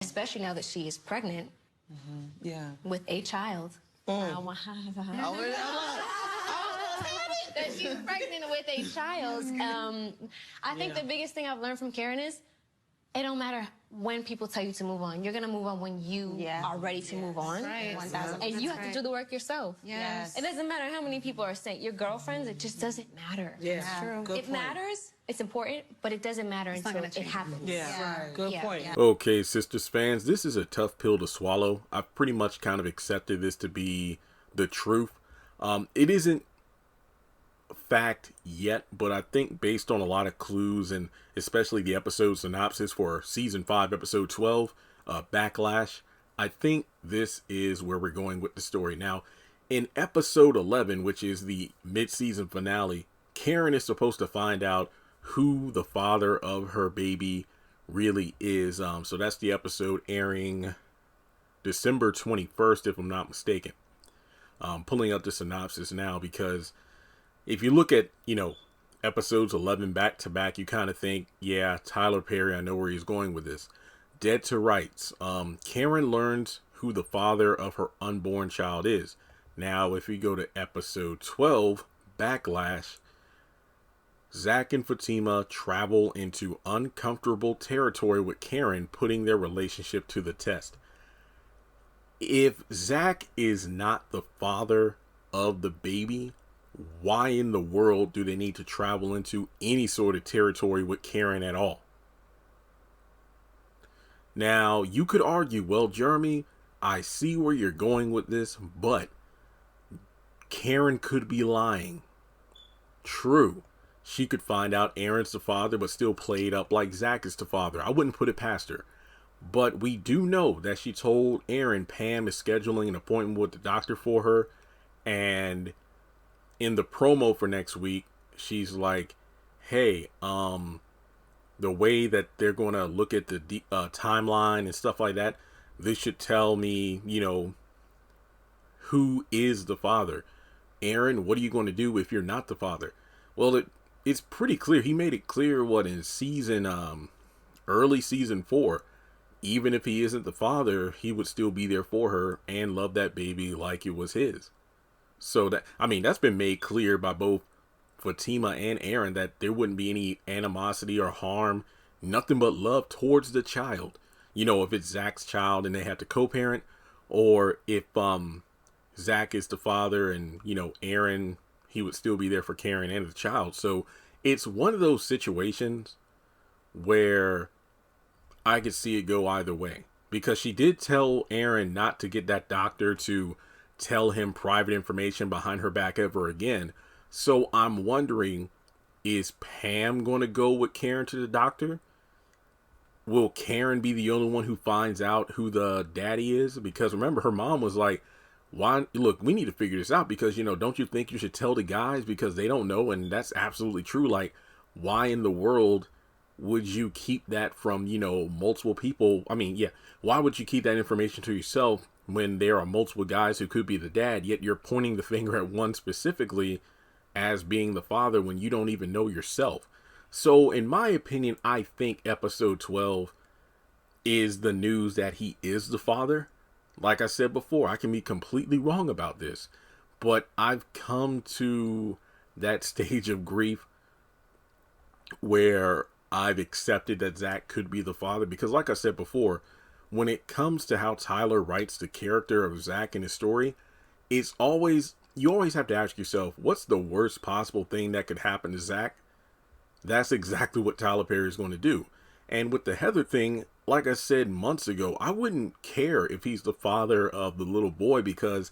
especially now that she is pregnant with a child. That she's pregnant with a child. I think the biggest thing I've learned from Karen is it don't matter when people tell you to move on. You're going to move on when you are ready to move on. Right. 1,000. And you have to do the work yourself. Yes. It doesn't matter how many people are saying, your girlfriends, it just doesn't matter. Yeah, true. Good It point. matters, it's important, but it doesn't matter not until gonna it change. happens. Yeah, good point. Okay, Sistas fans, this is a tough pill to swallow. I've pretty much kind of accepted this to be the truth. It isn't fact yet, but I think based on a lot of clues and especially the episode synopsis for season 5, episode 12, Backlash, I think this is where we're going with the story. Now, in episode 11, which is the mid-season finale, Karen is supposed to find out who the father of her baby really is. So that's the episode airing December 21st, if I'm not mistaken. Pulling up the synopsis now because if you look at, episodes 11 back to back, you kind of think, yeah, Tyler Perry, I know where he's going with this. Dead to rights. Karen learns who the father of her unborn child is. Now, if we go to episode 12, Backlash, Zach and Fatima travel into uncomfortable territory with Karen, putting their relationship to the test. If Zach is not the father of the baby, why in the world do they need to travel into any sort of territory with Karen at all? Now, you could argue, well, Jeremy, I see where you're going with this, but Karen could be lying. True. She could find out Aaron's the father, but still play it up like Zach is the father. I wouldn't put it past her. But we do know that she told Aaron Pam is scheduling an appointment with the doctor for her. And in the promo for next week, she's like, hey, the way that they're going to look at the timeline and stuff like that, this should tell me, who is the father. Aaron, what are you going to do if you're not the father? Well, it's pretty clear. He made it clear in early season 4, even if he isn't the father, he would still be there for her and love that baby like it was his. So that's been made clear by both Fatima and Aaron that there wouldn't be any animosity or harm, nothing but love towards the child. If it's Zach's child and they have to co-parent, or if Zach is the father and, Aaron, he would still be there for Karen and the child. So it's one of those situations where I could see it go either way, because she did tell Aaron not to get that doctor to tell him private information behind her back ever again. So I'm wondering, is Pam going to go with Karen to the doctor? Will Karen be the only one who finds out who the daddy is? Because remember, her mom was like, why? Look, we need to figure this out because, don't you think you should tell the guys because they don't know? And that's absolutely true. Like, why in the world would you keep that from, multiple people? Why would you keep that information to yourself when there are multiple guys who could be the dad, yet you're pointing the finger at one specifically as being the father when you don't even know yourself? So in my opinion, I think episode 12 is the news that he is the father. Like I said before, I can be completely wrong about this, but I've come to that stage of grief where I've accepted that Zach could be the father, because like I said before, when it comes to how Tyler writes the character of Zach in his story, you always have to ask yourself, what's the worst possible thing that could happen to Zach? That's exactly what Tyler Perry is going to do. And with the Heather thing, like I said months ago, I wouldn't care if he's the father of the little boy, because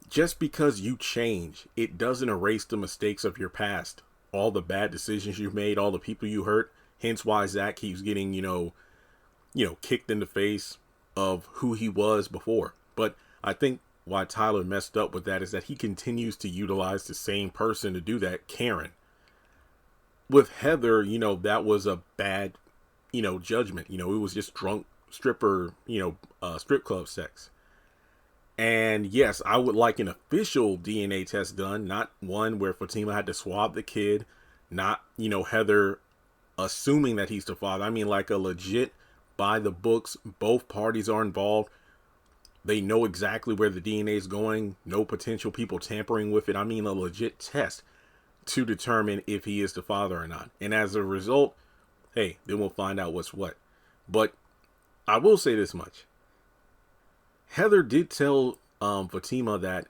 just because you change, it doesn't erase the mistakes of your past, all the bad decisions you've made, all the people you hurt. Hence why Zach keeps getting, kicked in the face of who he was before. But I think why Tyler messed up with that is that he continues to utilize the same person to do that, Karen. With Heather, that was a bad, judgment. It was just drunk stripper, strip club sex. And yes, I would like an official DNA test done, not one where Fatima had to swab the kid, not, Heather assuming that he's the father. I mean, like a legit by the books. Both parties are involved. They know exactly where the DNA is going. No potential people tampering with it. I mean, a legit test to determine if he is the father or not. And as a result, hey, then we'll find out what's what. But I will say this much. Heather did tell Fatima that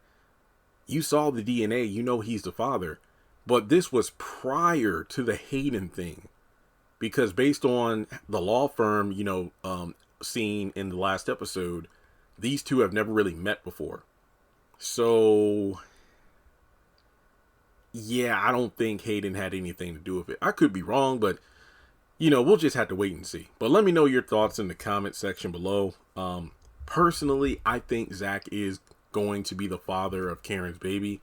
you saw the DNA, you know he's the father. But this was prior to the Hayden thing. Because based on the law firm, seen in the last episode, these two have never really met before. So, yeah, I don't think Hayden had anything to do with it. I could be wrong, but, we'll just have to wait and see. But let me know your thoughts in the comment section below. Personally, I think Zach is going to be the father of Karen's baby.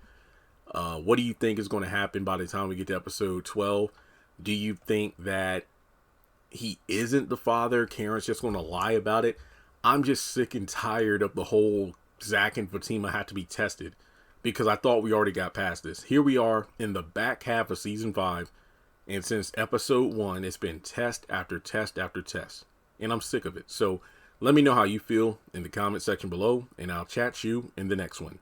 What do you think is going to happen by the time we get to episode 12? Do you think that he isn't the father? Karen's just going to lie about it? I'm just sick and tired of the whole Zach and Fatima had to be tested, because I thought we already got past this. Here we are in the back half of season 5. And since episode 1, it's been test after test after test. And I'm sick of it. So let me know how you feel in the comment section below, and I'll chat you in the next one.